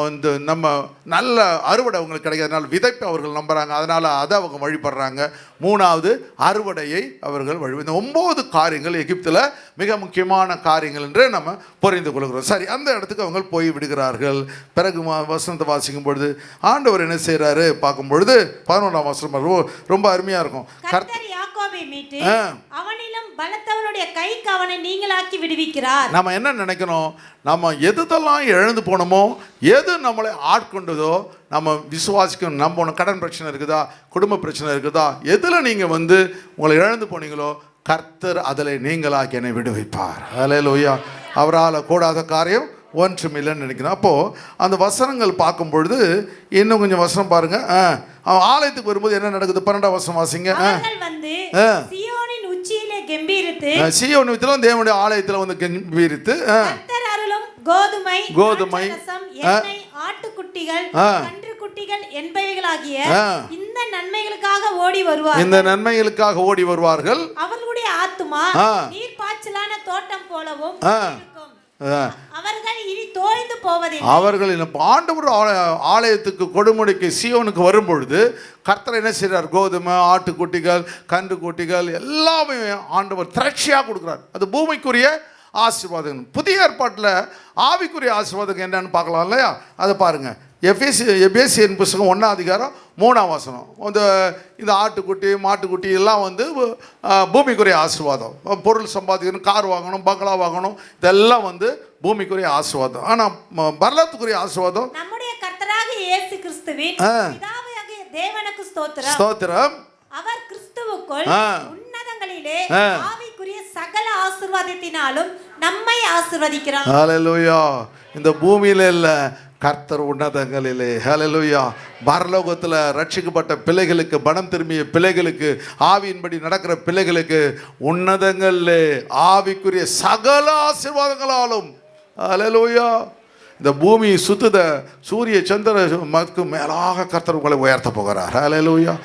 வந்து நம்ம நல்ல அறுவடை அவங்களுக்கு கிடைக்கிறதுனால விதைப்பை அவர்கள் நம்புகிறாங்க, அதனால் அதை அவங்க வழிபடுறாங்க. 3வது அறுவடையை அவர்கள் இந்த 9 காரியங்கள் எகிப்தில் மிக முக்கியமான காரியங்கள் என்று நம்ம புரிந்து கொள்கிறோம். சரி, அந்த இடத்துக்கு அவங்க போய் விடுகிறார்கள். பிறகு வசனத்தை வாசிக்கும் பொழுது ஆண்டவர் என்ன செய்கிறாரு பார்க்கும் பொழுது 11ஆம் வசனம் ரொம்ப அருமையாக இருக்கும். கர்த்தர் யாக்கோபை மீட்டு அவனிலும் பலத்தவனுடைய கைக்கு அவனை நீங்களாக்கி விடுவிக்கிறார். நம்ம என்ன நினைக்கணும், நம்ம எதெல்லாம் இழந்து போனோமோ, எது நம்மளை ஆட்கொண்டதோ நம்ம விசுவாசிக்கணும். நம்ம கடன் பிரச்சனை இருக்குதா, குடும்ப பிரச்சனை இருக்குதா, எதில் நீங்கள் வந்து உங்களை இழந்து போனீங்களோ கர்த்தர் அதில் நீங்களாக்கி என்னை விடுவிப்பார். அல்லேலூயா. அவரால் கூடாத காரியம் ஒன்றுமில்லைன்னு நினைக்கிறேன். அப்போது அந்த வசனங்கள் பார்க்கும் பொழுது இன்னும் கொஞ்சம் வசனம் பாருங்கள். அவன் ஆலயத்துக்கு வரும்போது என்ன நடக்குது, 12ஆம் வசனம் வாசிங்க. சீயோனின் உச்சியிலே கெம்பீரித்து, சீயோன் உச்சியில தேவனுடைய ஆலயத்தில் வந்து கெம்பீரித்து, கோதுமை எண்ணெய், ஆட்டுக்குட்டிகள், கன்றுக்குட்டிகள் என்பவைகளாகிய இந்த நன்மைகளுக்காக ஓடி வருவார்கள். அவர்களுடைய ஆத்துமா நீர் பாய்ச்சலான தோட்டம் போலவும் இருக்கும். அவர்கள் இனி தோய்ந்து போவதில்லை. அவர்கள் ஆண்டவர் ஆலயத்துக்கு கொடுமுடிக்கு சீயோனுக்கு வரும்பொழுது கர்த்தர் என்ன செய்கிறார், கோதுமை, ஆட்டுக்குட்டிகள், கன்றுக்குட்டிகள் எல்லாமே ஆண்டவர் திரட்சியாக கொடுக்குறார். அது பூமிக்குரிய ஆசீர்வாதம். புதிய ஏற்பாட்டில் ஆவிக்குரிய ஆசீர்வாதம் என்னன்னு பார்க்கலாம் இல்லையா? அதை பாருங்கள். எபேசியன் புத்தகம் 1ஆம் அதிகாரம் 3ஆம் வசனம். இந்த ஆட்டுக்குட்டி, மாட்டுக்குட்டி எல்லாம் வந்து பூமிக்குரிய ஆசீர்வாதம். பொருள் சம்பாதிக்கணும், கார் வாங்கணும், பங்களா வாங்கணும், இதெல்லாம் வந்து பூமிக்குரிய ஆசீர்வாதம். ஆனால் பரலோகத்துக்குரிய ஆசீர்வாதம் நம்முடைய கர்த்தராகிய இயேசு கிறிஸ்துவின் பிதாவாகிய தேவனுக்கு ஸ்தோத்திரம். அவர் கிறிஸ்துவுக்குள் உன்னதங்களிலே ஆவிக்குரிய சகல ஆசீர்வாதத்தினாலும் நம்மை ஆசீர்வதிக்கிறார். ஹல்லேலூயா. இந்த பூமியில இல்ல, கர்த்தர் உன்னதங்களிலே. ஹல்லேலூயா. பரலோகத்தில் ரட்சிக்கப்பட்ட பிள்ளைகளுக்கு, மனம் திரும்பிய பிள்ளைகளுக்கு, ஆவியின்படி நடக்கிற பிள்ளைகளுக்கு உன்னதங்களிலே ஆவிக்குரிய சகல ஆசீர்வாதங்களாலும். ஹல்லேலூயா. இந்த பூமி சுத்துத சூரிய சந்திரனுக்கு மேலாக கர்த்தர் உங்களை உயர்த்த போகிறார். ஹல்லேலூயா.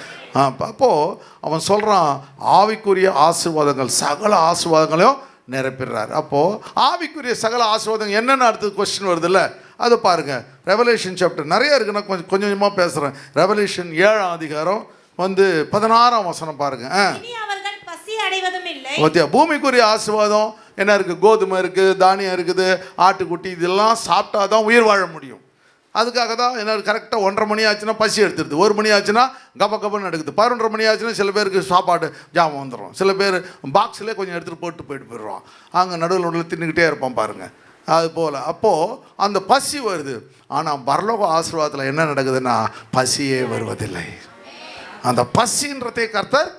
அப்போது அவன் சொல்கிறான், ஆவிக்குரிய ஆசீர்வாதங்கள் சகல ஆசீர்வாதங்களையும் நிரப்பிடுறார். அப்போது ஆவிக்குரிய சகல ஆசீர்வாதங்கள் என்னென்ன அடுத்தது கொஸ்டின் வருதுல்ல, அதை பாருங்கள். ரெவலேஷன் சாப்டர் நிறைய இருக்குன்னா கொஞ்சம் கொஞ்சமாக பேசுகிறேன். ரெவலேஷன் 7ஆம் அதிகாரம் வந்து 16ஆம் வசனம் பாருங்கள். பூமிக்குரிய ஆசீர்வாதம் என்ன இருக்குது, கோதுமை இருக்குது, தானியம் இருக்குது, ஆட்டுக்குட்டி, இதெல்லாம் சாப்பிட்டா தான் உயிர் வாழ முடியும். அதுக்காக தான் என்ன கரெக்டாக 1:30 மணி ஆச்சுன்னா பசி எடுத்துடுது, 1 மணி ஆச்சுன்னா கப்பன்னு எடுக்குது, 11:30 மணி ஆச்சுன்னா சில பேருக்கு சாப்பாடு ஜாமம் வந்துடும், சில பேர் பாக்ஸில் கொஞ்சம் எடுத்துகிட்டு போயிட்டு போயிடுவான், அங்கே நடுவில் தின்னுக்கிட்டே இருப்பான் பாருங்கள். அது போல் அப்போது அந்த பசி வருது. ஆனால் பரலோக ஆசீர்வாதத்தில் என்ன நடக்குதுன்னா பசியே வருவதில்லை. அந்த பசின்றதை கர்த்தர்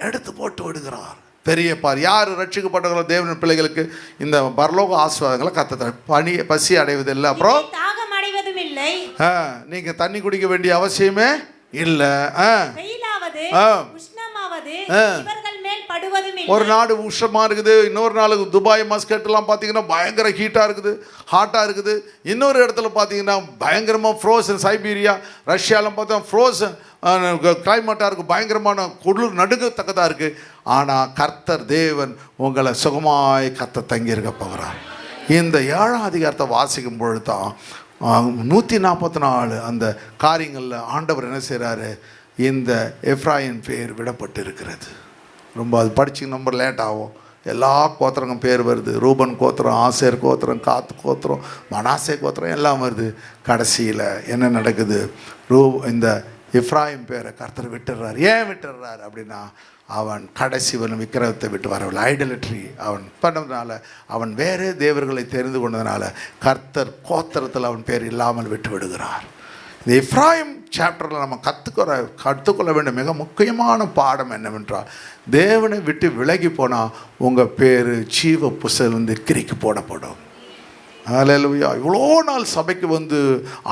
எடுத்து போட்டு விடுகிறார். பெரிய யார் ரட்சிக்கப்பட்டவர்களோ தேவனின் பிள்ளைகளுக்கு இந்த பரலோக ஆசீர்வாதங்களை கர்த்தர் பசி அடைவதில்லை. அப்புறம் தாகம் அடைவதும் இல்லை. நீங்கள் தண்ணி குடிக்க வேண்டிய அவசியமே இல்லை. ஒரு நாடு உஷ்ணமாக இருக்குது, இன்னொரு நாளுக்கு துபாய் மஸ்கட்லாம் பார்த்தீங்கன்னா பயங்கர ஹீட்டாக இருக்குது, ஹாட்டாக இருக்குது. இன்னொரு இடத்துல பார்த்தீங்கன்னா பயங்கரமாக ஃப்ரோசன், சைபீரியா ரஷ்யாலாம் பார்த்தா ஃப்ரோசன் கிளைமேட்டாக இருக்குது, பயங்கரமான குளிர் நடுங்கத்தக்கதாக இருக்குது. ஆனால் கர்த்தர் தேவன் உங்களை சுகமாய் கத்த தங்கியிருக்க போகிறார். இந்த 7ஆம் அதிகாரத்தை வாசிக்கும் பொழுது தான் 144 அந்த காரியங்களில் ஆண்டவர் என்ன செய்கிறாரு, இந்த எப்ராயிம் பேர் விடப்பட்டு இருக்கிறது. ரொம்ப அது படிச்சு ரொம்ப லேட் ஆகும். எல்லா கோத்திரங்க பேர் வருது, ரூபன் கோத்திரம், ஆசேர் கோத்திரம், காத்து கோத்திரம், மனாசே கோத்திரம் எல்லாம் வருது. கடைசியில் என்ன நடக்குது, இந்த எப்ராயிம் பேரை கர்த்தர் விட்டுடுறார். ஏன் விட்டுடுறார் அப்படின்னா அவன் கடைசிவன் விக்கிரகத்தை விட்டு வரவில்லை, ஐடலட்ரி அவன் பண்ணதுனால, அவன் வேறே தேவர்களை தெரிந்து கொண்டதுனால கர்த்தர் கோத்திரத்தில் அவன் பேர் இல்லாமல் விட்டு விடுகிறார். இந்த எப்ராயிம் சாப்டரில் நம்ம கற்றுக்கொள்ள வேண்டிய மிக முக்கியமான பாடம் என்னவென்றால், தேவனை விட்டு விலகி போனால் உங்கள் பேர் ஜீவ புஸ்தகத்திலிருந்து கிறுக்கி போடப்படும். அல்லேலூயா. இவ்வளோ நாள் சபைக்கு வந்து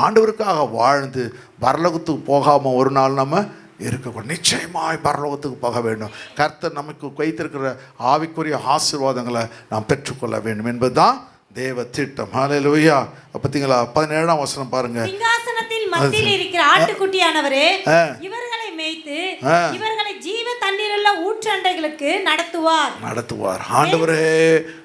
ஆண்டவருக்காக வாழ்ந்து பரலோகத்துக்கு போகாமல் ஒரு நாள் நம்ம இருக்கக்கூடாது. நிச்சயமாய் பரலோகத்துக்கு போக வேண்டும். கர்த்தர் நமக்கு வைத்திருக்கிற ஆவிக்குரிய ஆசீர்வாதங்களை நாம் பெற்றுக்கொள்ள வேண்டும் என்பது தான் தேவ திட்டம். அல்லேலூயா. பார்த்தீங்களா, 17ஆம் வசனம் பாருங்க. சிங்காசனத்தில் மத்தியில் இருக்கிற ஆட்டுக்குட்டியானவரே இவர்களை மேய்த்து இவர்களை ஜீவ தண்ணீருள்ள ஊற்றண்டைகளுக்கு நடத்துவார். ஆண்டவரே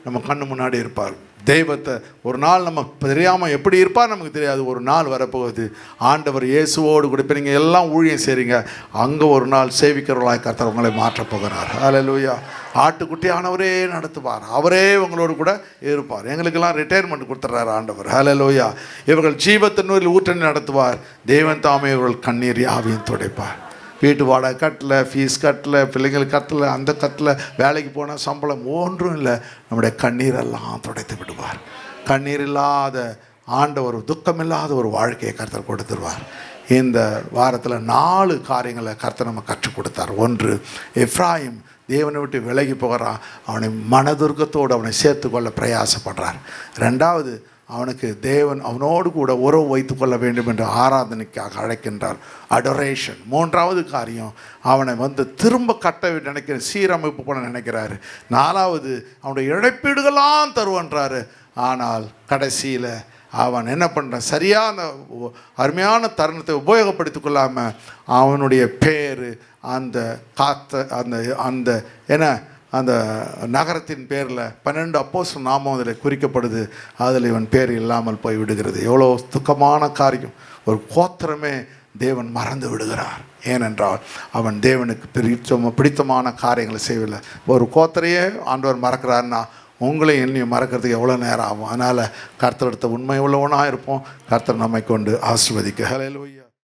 நம்ம கண்ணு முன்னாடி இருப்பார். தெய்வத்தை ஒரு நாள் நம்ம தெரியாமல் எப்படி இருப்பார் நமக்கு தெரியாது. ஒரு நாள் வரப்போகுது ஆண்டவர் இயேசுவோடு கூட. இப்போ நீங்கள் எல்லாம் ஊழியம் செய்கிறீங்க, அங்கே ஒரு நாள் சேவிக்கிறவர்களாக கர்த்தர் உங்களை மாற்றப் போகிறார். அல்லேலூயா. ஆட்டுக்குட்டியானவரே நடத்துவார், அவரே உங்களோடு கூட இருப்பார். எங்களுக்கெல்லாம் ரிட்டையர்மெண்ட் கொடுத்துட்றாரு ஆண்டவர். அல்லேலூயா. இவர்கள் ஜீவத்தின் ஊற்றணி நடத்துவார். தேவன் தாமே இவர்கள் கண்ணீர் யாவையும் துடைப்பார். வீட்டு வாடகை கட்டலை, ஃபீஸ் கட்டலை, பிள்ளைங்களுக்கு கட்டலை, அந்த கட்டலை, வேலைக்கு போனால் சம்பளம் ஒன்றும் இல்லை, நம்முடைய கண்ணீரெல்லாம் துடைத்து விடுவார். கண்ணீர் இல்லாத ஆண்டவர், துக்கமில்லாத ஒரு வாழ்க்கையை கர்த்தர் கொடுத்துருவார். இந்த வாரத்தில் 4 காரியங்களை கர்த்தர் நம்ம கற்றுக் கொடுத்தார். 1, எப்ராயிம் தேவனை விட்டு விலகி போகிறான், அவனை மனதுர்க்கத்தோடு அவனை சேர்த்துக்கொள்ள பிரயாசப்படுறார். 2வது, அவனுக்கு தேவன் அவனோடு கூட உறவு வைத்து கொள்ள வேண்டும் என்று ஆராதனைக்காக அழைக்கின்றார், அடோரேஷன். 3வது காரியம், அவனை வந்து திரும்ப கட்ட நினைக்கிற சீரமைப்பு பண்ண நினைக்கிறாரு. 4வது, அவனுடைய இழப்பீடுகளாம் தருவன்றாரு. ஆனால் கடைசியில் அவன் என்ன பண்ணுறான், சரியாக அந்த அருமையான தருணத்தை உபயோகப்படுத்தி கொள்ளாமல் அவனுடைய பேர் அந்த அந்த என்ன அந்த நகரத்தின் பேரில் 12 அப்போஸ்தலர் நாமம் அதில் குறிக்கப்படுது, அதில் இவன் பேர் இல்லாமல் போய் விடுகிறது. எவ்வளோ துக்கமான காரியம். ஒரு கோத்திரமே தேவன் மறந்து விடுகிறார். ஏனென்றால் அவன் தேவனுக்கு பிடித்தமான காரியங்களை செய்யவில்லை. ஒரு கோத்திரையே ஆண்டவர் மறக்கிறாருன்னா உங்களையும் என்னையும் மறக்கிறதுக்கு எவ்வளோ நேரம் ஆகும். அதனால் கர்த்தர் எடுத்த உண்மை உள்ளவனாக இருப்போம். கர்த்தர் நம்மை கொண்டு ஆசீர்வதிக்க. ஹல்லேலூயா.